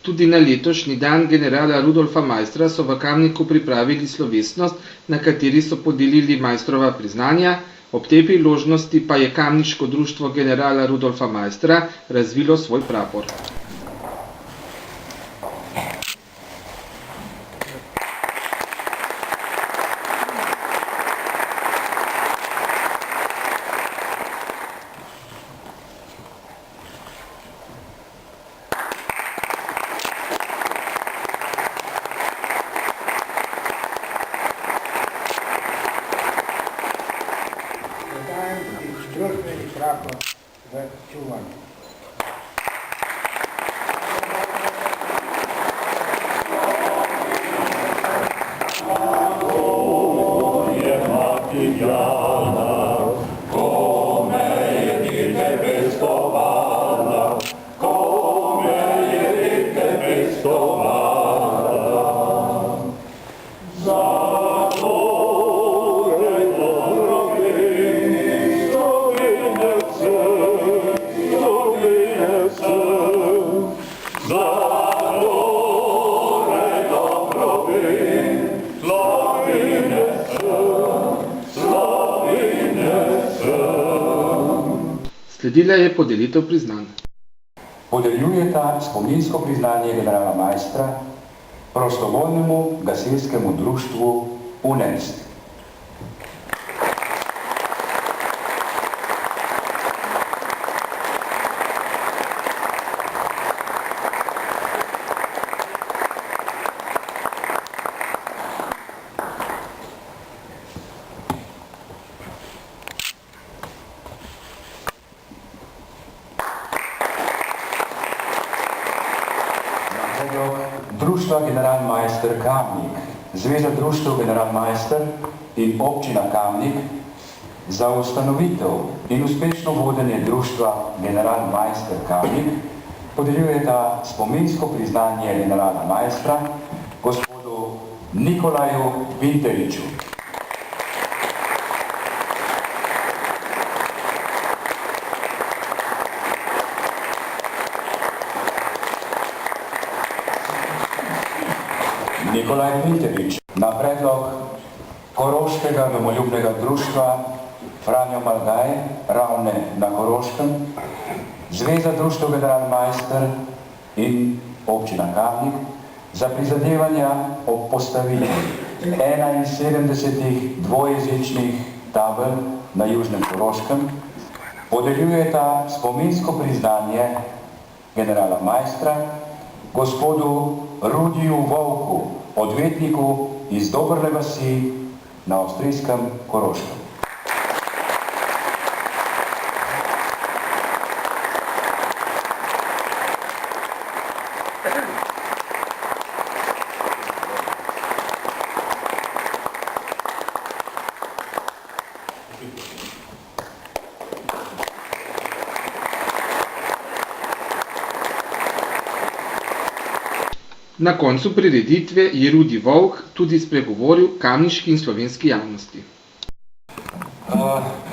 Tudi na letošnji dan generala Rudolfa Maistra so v Kamniku pripravili slovesnost, na kateri so podelili Maistrova priznanja. Ob tej priložnosti pa je kamniško društvo generala Rudolfa Maistra razvilo svoj prapor. Družbeni prapor v čuvanju. Sledila je podelitev priznanj. Podeljujeta spominsko priznanje generala Maistra prostovoljnemu gasilskemu društvu UNEST. Društva General Maister Kamnik, Zveza društv General Maister in občina Kamnik za ustanovitev in uspešno vodenje društva General Maister Kamnik podeljujeta spominsko priznanje generala Maistra gospodu Nikolaju Vinteriču. Nikolaj Vinterič na predlog Koroškega domoljubnega društva Franjo Malgaj, Ravne na Koroškem, Zveza društv General Maister in občina Kamnik za prizadevanja ob postavitvi 71 dvojezičnih tabel na Južnem Koroškem podeljujeta spominsko priznanje generala Maistra gospodu Rudiju Volku, odvetniku iz Dobrle vasi na avstrijskem Koroškem. Na koncu prireditve je Rudi Volk tudi spregovoril kamniški in slovenski javnosti.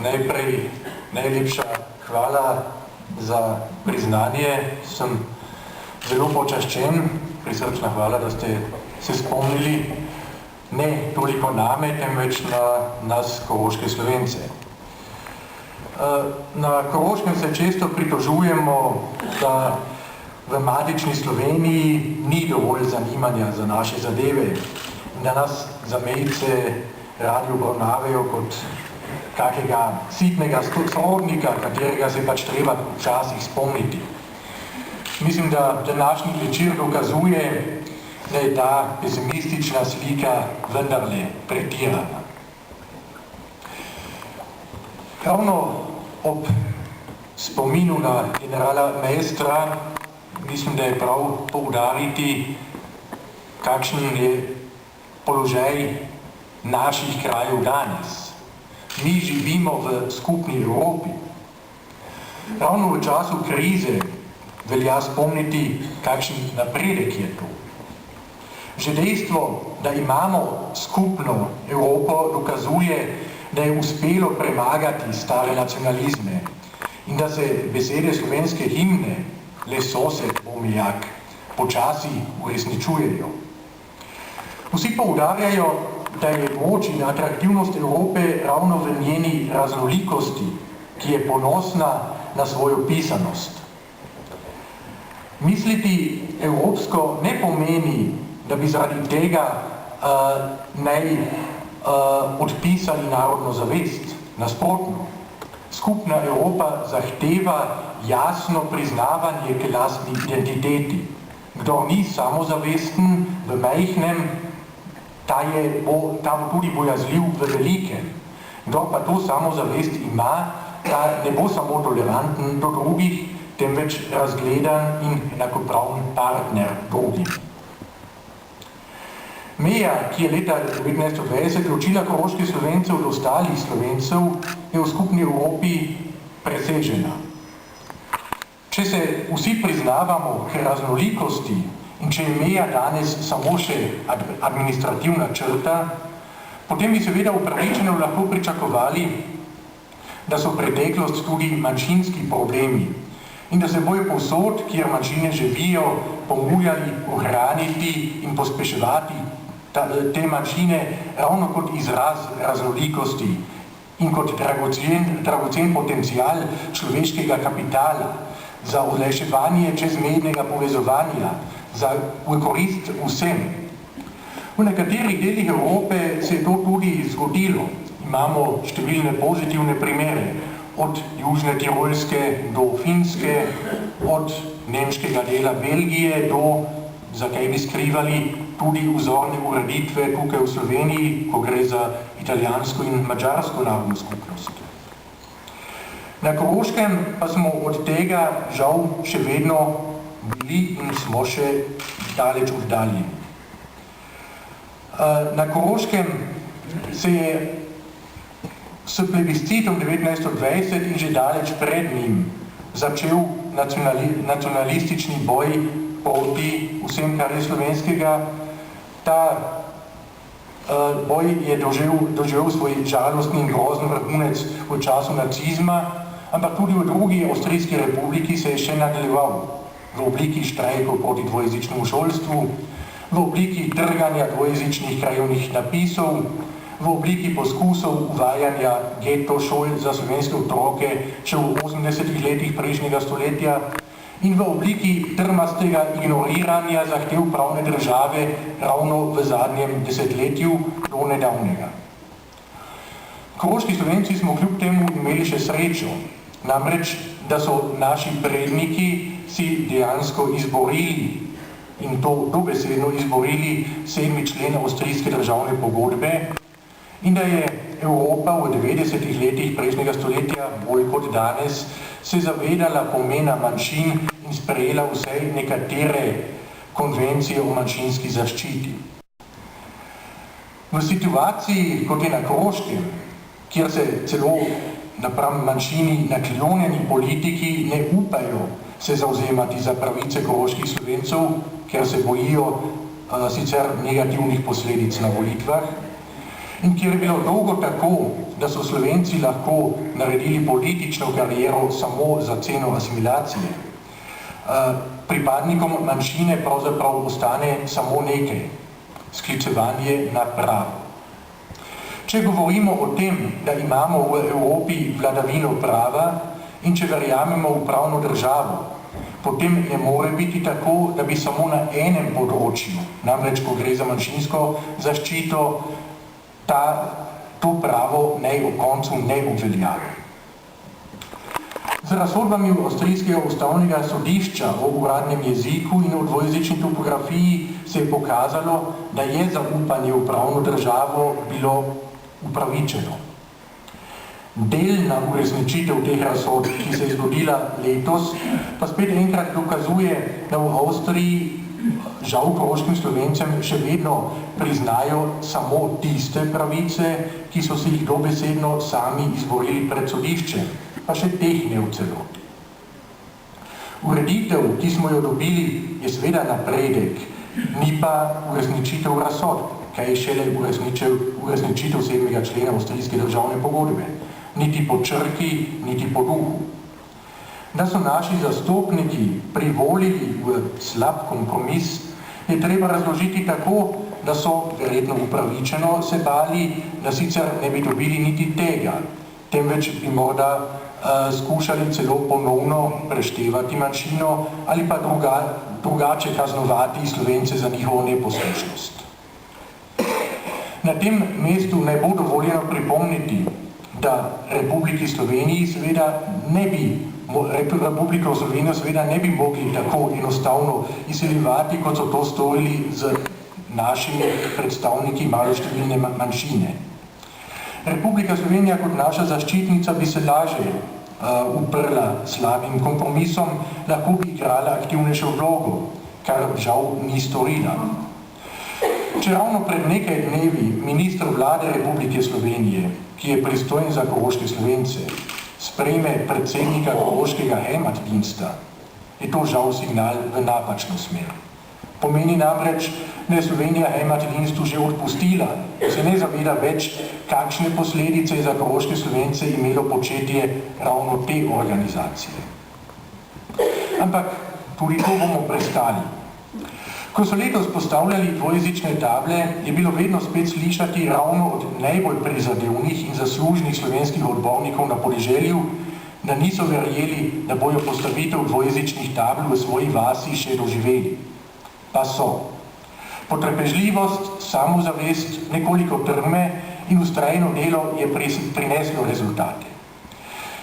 Najprej najlepša hvala za priznanje. Sem zelo počaščen, prisrčna hvala, da ste se spomnili ne toliko name, temveč na nas, koroške Slovence. Na Koroškem se često pritožujemo, da v matični Sloveniji ni dovolj zanimanja za naše zadeve in da nas zamejce radi obravnavajo kot kakega sitnega sorodnika, katerega se pač treba včasih spomniti. Mislim, da današnji večer dokazuje, da je ta pesimistična slika vendarle pretirana. Ravno ob spominu na generala Maistra mislim, da je prav poudariti, kakšen je položaj naših krajev danes. Mi živimo v skupni Evropi. Ravno v času krize velja spomniti, kakšen napredek je to. Že dejstvo, da imamo skupno Evropo, dokazuje, da je uspelo premagati stare nacionalizme in da se besede slovenske himne Le sosed omejak počasi uresničujejo. Vsi poudarjajo, da je moč in atraktivnost Evrope ravno v njeni raznolikosti, ki je ponosna na svojo pisanost. Misliti evropsko ne pomeni, da bi zaradi tega naj odpisali narodno zavest. Nasprotno, skupna Evropa zahteva jasno priznavanje k lastni identiteti. Kdor ni samozavesten v majhnem, ta bo tudi bojazljiv v velikem. Kdor pa to samozavest ima, ta ne bo samo toleranten do drugih, temveč razgledan in enakopraven partner drugim. Meja, ki je leta 1920 ločila koroških Slovencev od ostalih Slovencev, je v skupni Evropi presežena. Če se vsi priznavamo k raznolikosti in če je meja danes samo še administrativna črta, potem bi seveda upravičeno lahko pričakovali, da so preteklost tudi manjšinski problemi in da se bojo povsod, kjer manjšine živijo, pomujali, ohraniti in pospeševati te manjšine ravno kot izraz raznolikosti in kot dragocen potencial človeškega kapitala za olajševanje čezmejnega povezovanja, za korist vsem. V nekaterih delih Evrope se je to tudi zgodilo. Imamo številne pozitivne primere, od Južne Tirolske do Finske, od nemškega dela Belgije do, zakaj bi skrivali, tudi vzorne ureditve tukaj v Sloveniji, ko gre za italijansko in madžarsko narodno skupnost. Na Koroškem pa smo od tega žal še vedno bili in smo še daleč oddaljeni. Na Koroškem se je s plebiscitom 1920 in že daleč pred njim začel nacionalistični boj proti vsem, kar je slovenskega. Ta boj je doživel svoj žalostni in grozen vrhunec v času nacizma, ampak tudi v drugi Avstrijski republiki se je še nadaljeval v obliki štrajkov proti dvojezičnemu šolstvu, v obliki trganja dvojezičnih krajevnih napisov, v obliki poskusov uvajanja geto šol za slovenske otroke še v 80-ih letih prejšnjega stoletja in v obliki trmastega ignoriranja zahtev pravne države ravno v zadnjem desetletju do nedavnega. Koroški Slovenci smo kljub temu imeli še srečo, namreč, da so naši predniki si dejansko izborili in to dobesedno izborili 7. člen Avstrijske državne pogodbe in da je Evropa v 90-ih letih prejšnjega stoletja bolj kot danes se zavedala pomena manjšin in sprejela vsaj nekatere konvencije o manjšinski zaščiti. V situaciji, kot je na Koroškem, kjer se celo napram manjšini naklonjeni politiki ne upajo se zauzemati za pravice koroških Slovencev, ker se bojijo sicer negativnih posledic na volitvah, in kjer je bilo dolgo tako, da so Slovenci lahko naredili politično kariero samo za ceno asimilacije. Pripadnikom manjšine pravzaprav ostane samo nekaj, sklicevanje na pravo. Če govorimo o tem, da imamo v Evropi vladavino prava in če verjamemo v pravno državo, potem ne more biti tako, da bi samo na enem področju, namreč ko gre za manjšinsko zaščito, to pravo naj ob koncu ne obveljavi. Z razsodbami Avstrijskega ustavnega sodišča o uradnem jeziku in o dvojezični topografiji se je pokazalo, da je zaupanje v pravno državo bilo upravičeno. Delna uresničitev teh razsodb, ki se je zgodila letos, pa spet enkrat dokazuje, da v Avstriji žal koroškim Slovencem še vedno priznajo samo tiste pravice, ki so si jih dobesedno sami izborili pred sodiščem, pa še teh ne v celoti. Ureditev, ki smo jo dobili, je seveda napredek, ni pa uresničitev razsodb, kaj šele uresničitev 7. člena avstrijske državne pogodbe, niti po črki, niti po duhu. Da so naši zastopniki privolili v slab kompromis, je treba razložiti tako, da so verjetno upravičeno se bali, da sicer ne bi dobili niti tega, temveč bi morda skušali celo ponovno preštevati manjšino ali pa drugače kaznovati Slovence za njihovo neposlušnost. Na tem mestu ne bo dovoljeno pripomniti, da Republiko Slovenijo seveda ne bi mogli tako enostavno izsiljevati, kot so to storili z našimi predstavniki maloštevilne manjšine. Republika Slovenija kot naša zaščitnica bi se lažje uprla slabim kompromisom, lahko bi igrala aktivnejšo vlogo, kar žal ni storila. Če ravno pred nekaj dnevi minister vlade Republike Slovenije, ki je pristojen za koroške Slovence, sprejme predsednika koroškega heimatdiensta, je to žal signal v napačno smer. Pomeni namreč, da je Slovenija heimatdienstu že odpustila, se ne zaveda več, kakšne posledice je za koroške Slovence imelo početje ravno te organizacije. Ampak tudi to bomo prestali. Ko so letos postavljali dvojezične table, je bilo vedno spet slišati ravno od najbolj prizadevnih in zaslužnih slovenskih odbornikov na podeželju, da niso verjeli, da bojo postavitev dvojezičnih tabel v svoji vasi še doživeli. Pa so. Potrpežljivost, samozavest, nekoliko trme in vztrajno delo je prineslo rezultate.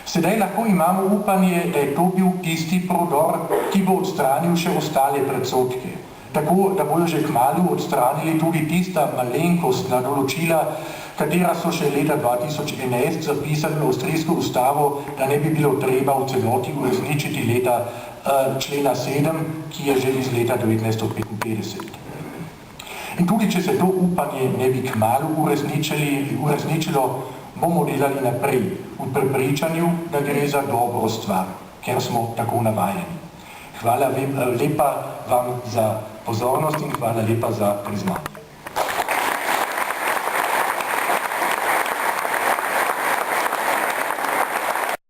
Sedaj lahko imamo upanje, da je to bil tisti prodor, ki bo odstranil še ostale predsodke. Tako, da bojo že kmalu odstranili tudi tista malenkostna določila, katera so še leta 2011 zapisali v avstrijsko ustavo, da ne bi bilo treba v celoti uresničiti leta člena 7, ki je že iz leta 1955. In tudi, če se to upanje ne bi kmalu uresničilo, bomo delali naprej v prepričanju, da gre za dobro stvar, ker smo tako navajeni. Hvala lepa vam za pozornost in hvala lepa za priznanje.